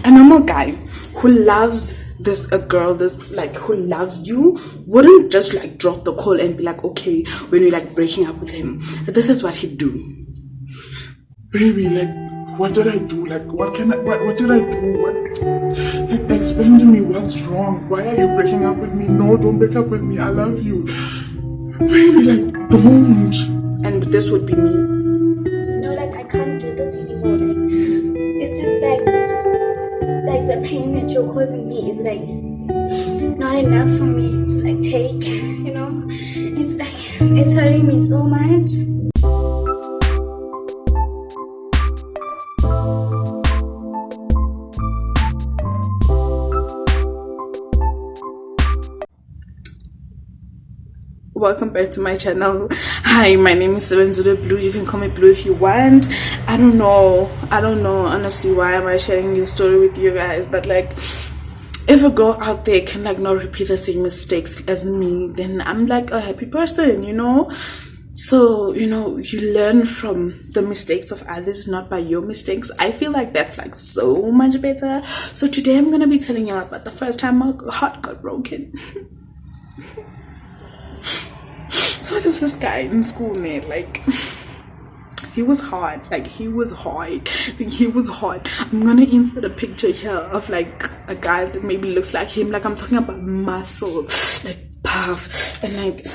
A normal guy who loves a girl, who loves you, wouldn't just like drop the call and be like, okay, when you're like breaking up with him. This is what he'd do. Baby, like, what did I do? Like, what did I do? Like, explain to me what's wrong. Why are you breaking up with me? No, don't break up with me. I love you. Baby, like, don't. And this would be me. No, like, I can't do this anymore. Like, it's just like the pain that you're causing me is like not enough for me to like take, you know? It's like, it's hurting me so much. Welcome back to my channel. Hi, my name is Sevenzude Blue. You can call me Blue if you want. I don't know honestly why am I sharing this story with you guys, but like, if a girl out there can like not repeat the same mistakes as me, then I'm like a happy person, you know. So, you know, you learn from the mistakes of others, not by your mistakes. I feel like that's like so much better. So today I'm gonna be telling you about the first time my heart got broken. So there was this guy in school, man, like, he was hard. I'm gonna insert a picture here of like a guy that maybe looks like him. Like, I'm talking about muscle, like puff, and like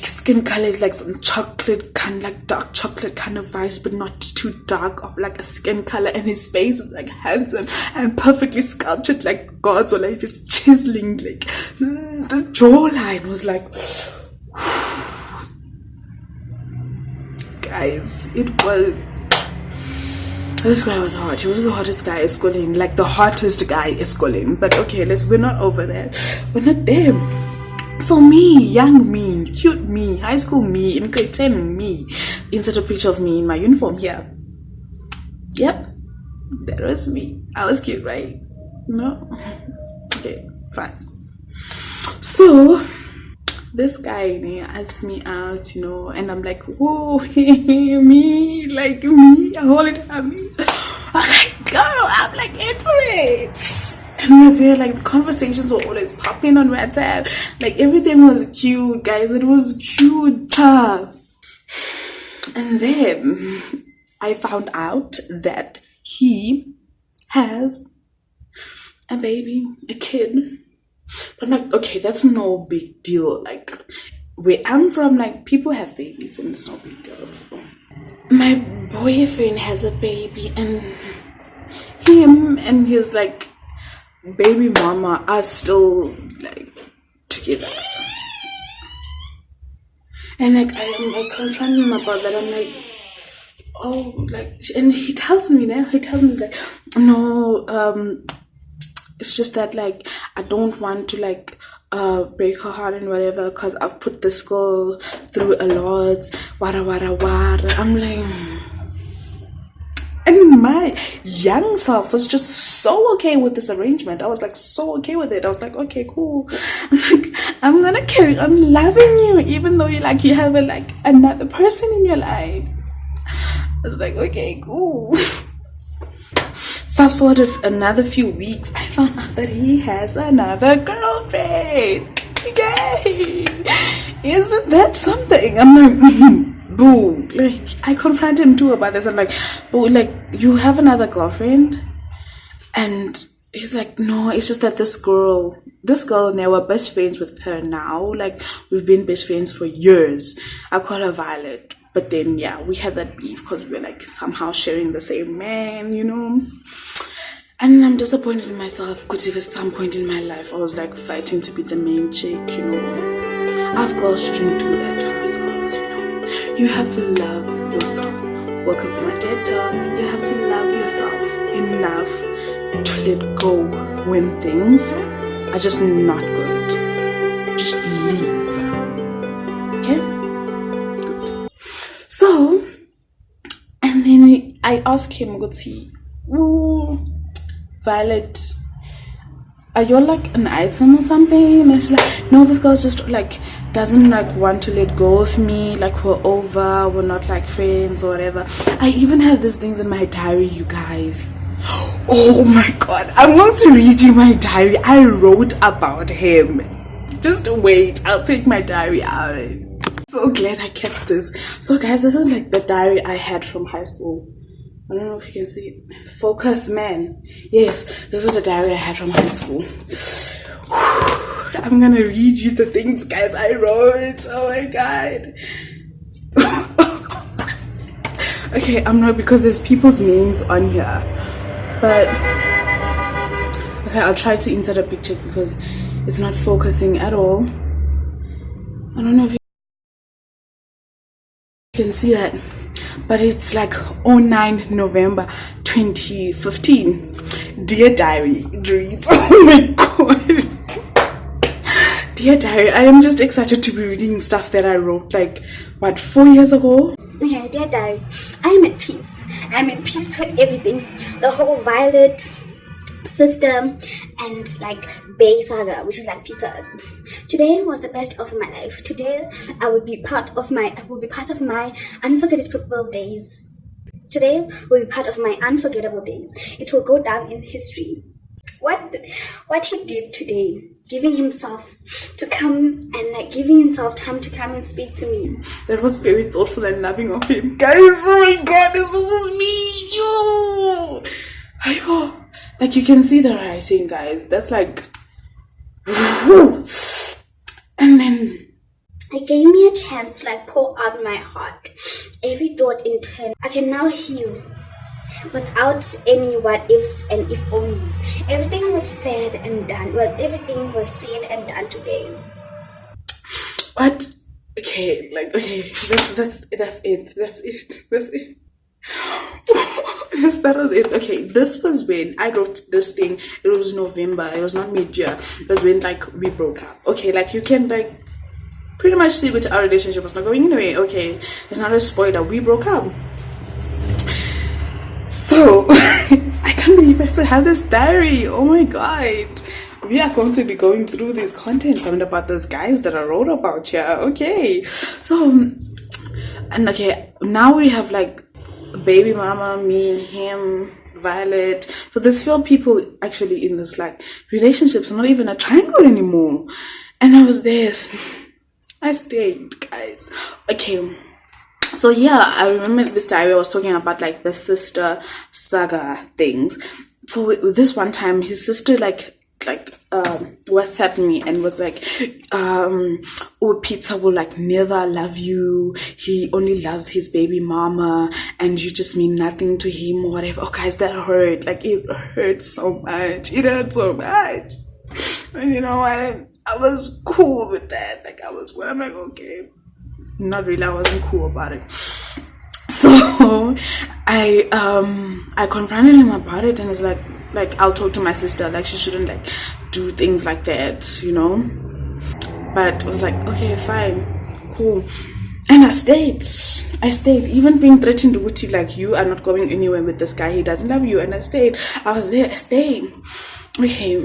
skin color is like some chocolate kind, like dark chocolate kind of vibes, but not too dark, of like a skin color. And his face was like handsome and perfectly sculptured, like gods were like just chiseling, like the jawline was like guys, this guy was hot. He was the hottest guy schooling, like the hottest guy schooling. But okay, we're not over there. We're not there. So me, young me, cute me, high school me, in grade 10 me, insert a picture of me in my uniform here. Yep, that was me. I was cute, right? No? Okay, fine. So this guy asked me out, you know, and I'm like, whoa, me, like me, a whole entire me. I'm like, girl, I'm like in for it. And we're there, like, the conversations were always popping on WhatsApp. Like, everything was cute, guys. It was cute. And then I found out that he has a baby, a kid. But I'm like, okay, that's no big deal. Like, where I'm from, like, people have babies and it's no big deal. So my boyfriend has a baby, and him and his like baby mama are still like together. And like I confront him about that. I'm like, oh, like, and he tells me he's like, no, it's just that like I don't want to like break her heart and whatever, because I've put this girl through a lot, wada. I'm like, and my young self was just so okay with this arrangement. I was like so okay with it. I was like, okay, cool. I'm like, I'm gonna carry on loving you even though you have another person in your life. I was like, okay, cool. Fast forward another few weeks, I found out that he has another girlfriend. Yay! Isn't that something? I'm like, boo. Like, I confronted him too about this. I'm like, boo, like, you have another girlfriend? And he's like, no, it's just that this girl and I were best friends with her now. Like, we've been best friends for years. I call her Violet. But then, yeah, we had that beef because we were like somehow sharing the same man, you know. And I'm disappointed in myself because at some point in my life I was like fighting to be the main chick, you know. Us girls shouldn't do that to ourselves, you know. You have to love yourself. Welcome to my TED Talk. You have to love yourself enough to let go when things are just not good. Just leave. Okay? So, and then I asked him, Violet, are you like an item or something? And she's like, no, this girl just like doesn't like want to let go of me. Like, we're over, we're not like friends or whatever. I even have these things in my diary, you guys. Oh my god, I'm going to read you my diary. I wrote about him. Just wait, I'll take my diary out. So glad I kept this. So guys, this is like the diary I had from high school. I don't know if you can see it. Focus, man. Yes, this is the diary I had from high school. I'm gonna read you the things, guys, I wrote. Oh my god. Okay, I'm not, because there's people's names on here. But okay, I'll try to insert a picture because it's not focusing at all. I don't know if you can see that, but it's like 09 November 2015. Dear diary, it reads, oh my god. Dear diary, I am just excited to be reading stuff that I wrote like, what, 4 years ago? Okay, dear diary, I am at peace. I'm at peace with everything. The whole Violet system and like Bay saga, which is like pizza. Today was the best of my life. Today I will be part of my unforgettable days. Today will be part of my unforgettable days. It will go down in history. What he did today, giving himself to come and like giving himself time to come and speak to me. That was very thoughtful and loving of him. Guys, oh my god, this is me. Yo. Ayo. Like you can see the writing, guys. That's like, whew. And then it gave me a chance to like pour out my heart. Every thought in turn. I can now heal without any what ifs and if onlys. Everything was said and done. Well, everything was said and done today. What? Okay, like okay, that's it. Yes, that was it. Okay, this was when I wrote this thing. It was November. It was not mid-year. It was when like we broke up. Okay, like you can like pretty much see which our relationship was not going anyway. Okay, it's not a spoiler. We broke up. So I can't believe I still have this diary. Oh my god. We are going to be going through these contents about those guys that I wrote about here. Okay. So, and okay, now we have like baby mama, me, him, Violet. So there's 4 people actually in this like relationships, not even a triangle anymore. And I was there. I stayed, guys. Okay. So yeah, I remember this diary I was talking about like the sister saga things. So with this one time, his sister like WhatsApped me and was like, oh, Peter will like never love you. He only loves his baby mama and you just mean nothing to him or whatever. Oh guys, that hurt. Like it hurt so much. It hurt so much. And you know, I was cool with that. Like I'm like, okay. Not really, I wasn't cool about it. So I confronted him about it and it's like I'll talk to my sister, like she shouldn't like do things like that, you know. But I was like, okay, fine, cool. And I stayed, even being threatened with it, like you are not going anywhere with this guy, he doesn't love you. And I stayed, I was there, I stayed. Okay,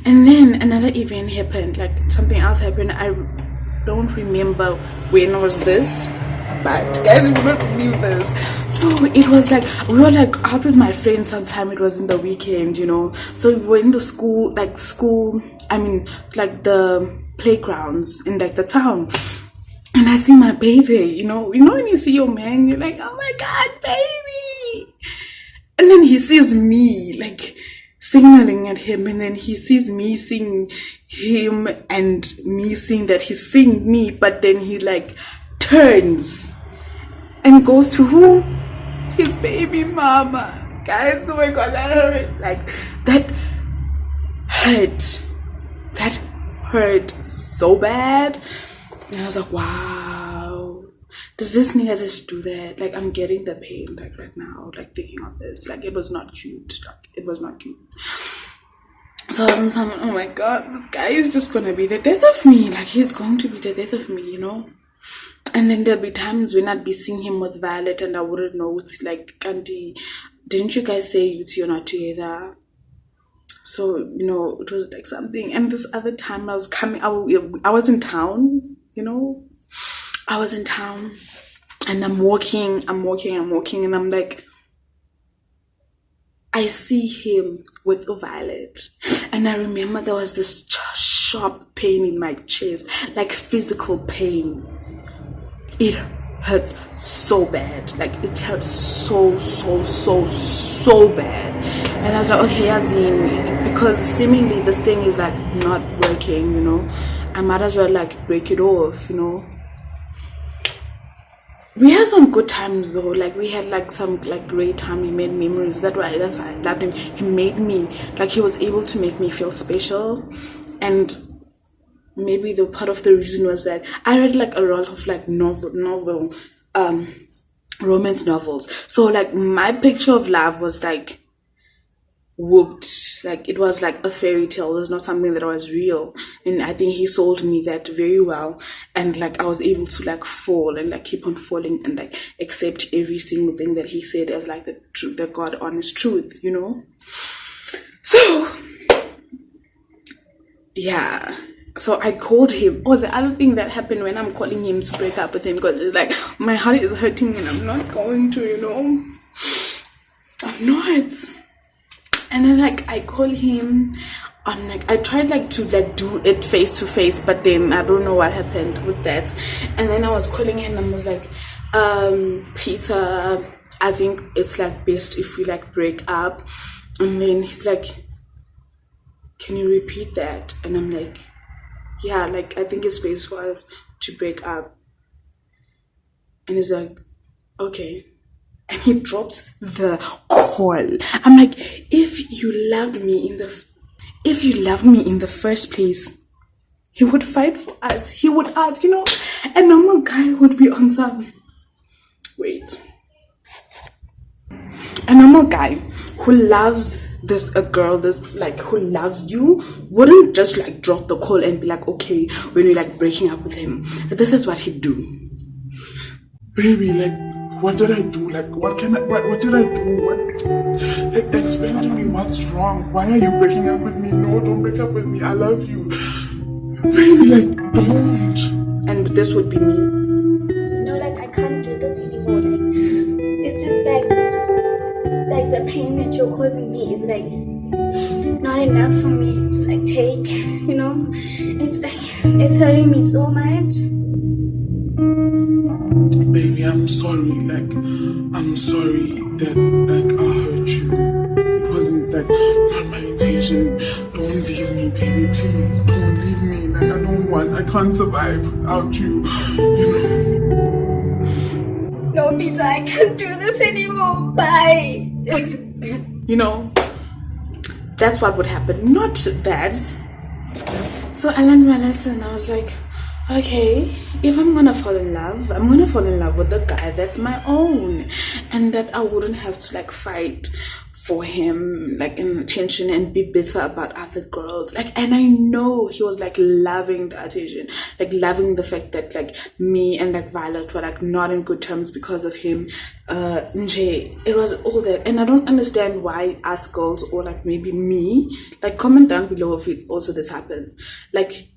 and then another event happened, like something else happened. I don't remember when was this, but guys, you will not believe this. So it was like we were like out with my friends sometime. It was in the weekend, you know. So we were in the school, like the playgrounds in like the town. And I see my baby, you know when you see your man, you're like, oh my god, baby. And then he sees me like signaling at him, and then he sees me seeing him and me seeing that he's seeing me, but then he like turns and goes to who? His baby mama. Guys, oh my god, that hurt. Like that hurt so bad. And I was like, wow, does this nigga just do that? Like I'm getting the pain like right now, like thinking of this. Like it was not cute. Like it was not cute. So I was in some, oh my god, this guy is just gonna be the death of me. Like he's going to be the death of me, you know. And then there'll be times when I'd be seeing him with Violet and I wouldn't know. It's like, Auntie, didn't you guys say you're not together? So, you know, it was like something. And this other time I was coming, I was in town, you know. I was in town and I'm walking and I'm like, I see him with Violet, and I remember there was this sharp pain in my chest, like physical pain. It hurt so bad, like it hurt so bad. And I was like, okay, Yazin, because seemingly this thing is like not working, you know, I might as well like break it off, you know. We had some good times though, like we had like some like great time. He made memories. That's why I loved him. He made me, like, he was able to make me feel special. And maybe the part of the reason was that I read like a lot of like romance novels. So like my picture of love was like whooped, like it was like a fairy tale. It was not something that was real, and I think he sold me that very well. And like I was able to like fall and like keep on falling and like accept every single thing that he said as like the truth, the God honest truth, you know. So yeah, so I called him. Oh, the other thing that happened when I'm calling him to break up with him, because it's like my heart is hurting and I'm not going to, you know, I'm not. And then like I call him, I'm like, I tried like to like do it face to face, but then I don't know what happened with that. And then I was calling him and I was like, Peter, I think it's like best if we like break up. And then he's like, can you repeat that? And I'm like, yeah, like I think it's best for us to break up. And he's like, okay. And he drops the call. I'm like, if you loved me in the first place, he would fight for us. He would ask, you know, a normal guy would be on some. Wait. A normal guy who loves a girl, who loves you, wouldn't just like drop the call and be like, okay, when you're like breaking up with him. This is what he'd do. Baby, like, what did I do? Like, what did I do? Like, explain to me what's wrong. Why are you breaking up with me? No, don't break up with me. I love you. Baby, like, don't. And this would be me. No, like, I can't do this anymore. Like, it's just like the pain that you're causing me is like not enough for me to like take, you know. It's like, it's hurting me so much. Baby, I'm sorry. Like, I'm sorry that like I hurt you. It wasn't like not my intention. Don't leave me, baby. Please, don't leave me. Like, I can't survive without you. You know. No, Peter, I can't do this anymore. Bye. You know, that's what would happen. Not that. So I learned my lesson. I was like, okay, if I'm gonna fall in love, I'm gonna fall in love with a guy that's my own, and that I wouldn't have to like fight for him like in attention and be bitter about other girls. Like, and I know he was like loving the attention, like loving the fact that like me and like Violet were like not in good terms because of him. It was all that, and I don't understand why us girls, or like maybe me, like comment down below if it also this happens, like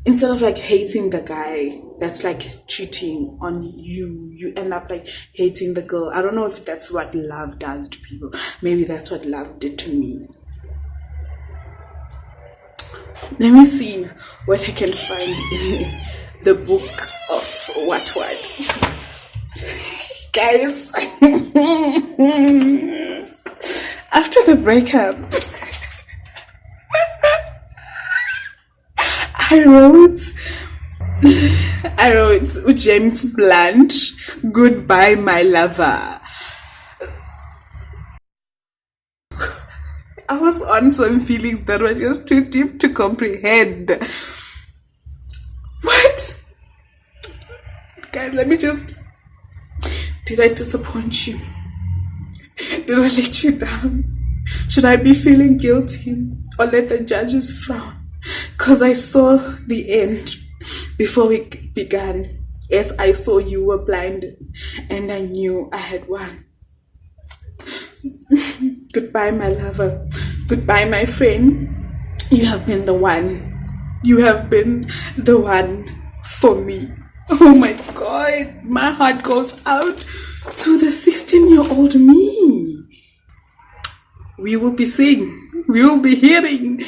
instead of like hating the guy that's like cheating on you, you end up like hating the girl. I don't know if that's what love does to people. Maybe that's what love did to me. Let me see what I can find in the book of what. Guys, after the breakup, I wrote James Blunt, "Goodbye, my lover." I was on some feelings that were just too deep to comprehend. What? Guys, let me just... Did I disappoint you? Did I let you down? Should I be feeling guilty or let the judges frown? Because I saw the end before we began. Yes, I saw you were blinded and I knew I had won. Goodbye, my lover. Goodbye, my friend. You have been the one. You have been the one for me. Oh my God, my heart goes out to the 16-year-old me. we will be seeing, we will be hearing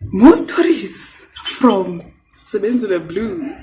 more stories from Sebenzile Blue.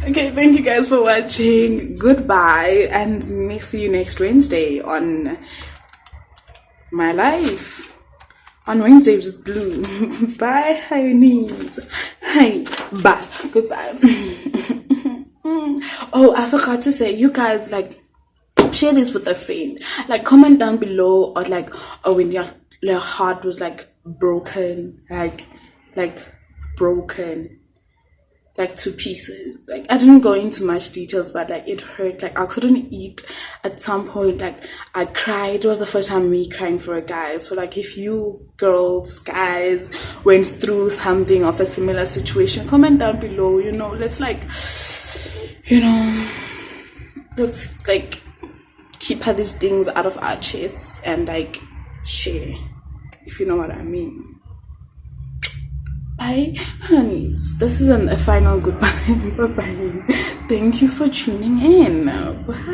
Okay, thank you guys for watching. Goodbye, and see you next Wednesday on my life. On Wednesdays with Blue. Bye, honeys. Hi, bye, goodbye. Oh, I forgot to say, you guys, like, share this with a friend. Like, comment down below, or like, oh, when your heart was like broken, like broken, like to pieces. Like, I didn't go into much details, but like it hurt. Like, I couldn't eat at some point. Like, I cried. It was the first time me crying for a guy. So like, if you girls, guys went through something of a similar situation, comment down below. You know, let's like, you know, let's like keep these things out of our chests and like share, if you know what I mean. Bye, honeys. This isn't a final goodbye. Bye-bye. Thank you for tuning in. Bye.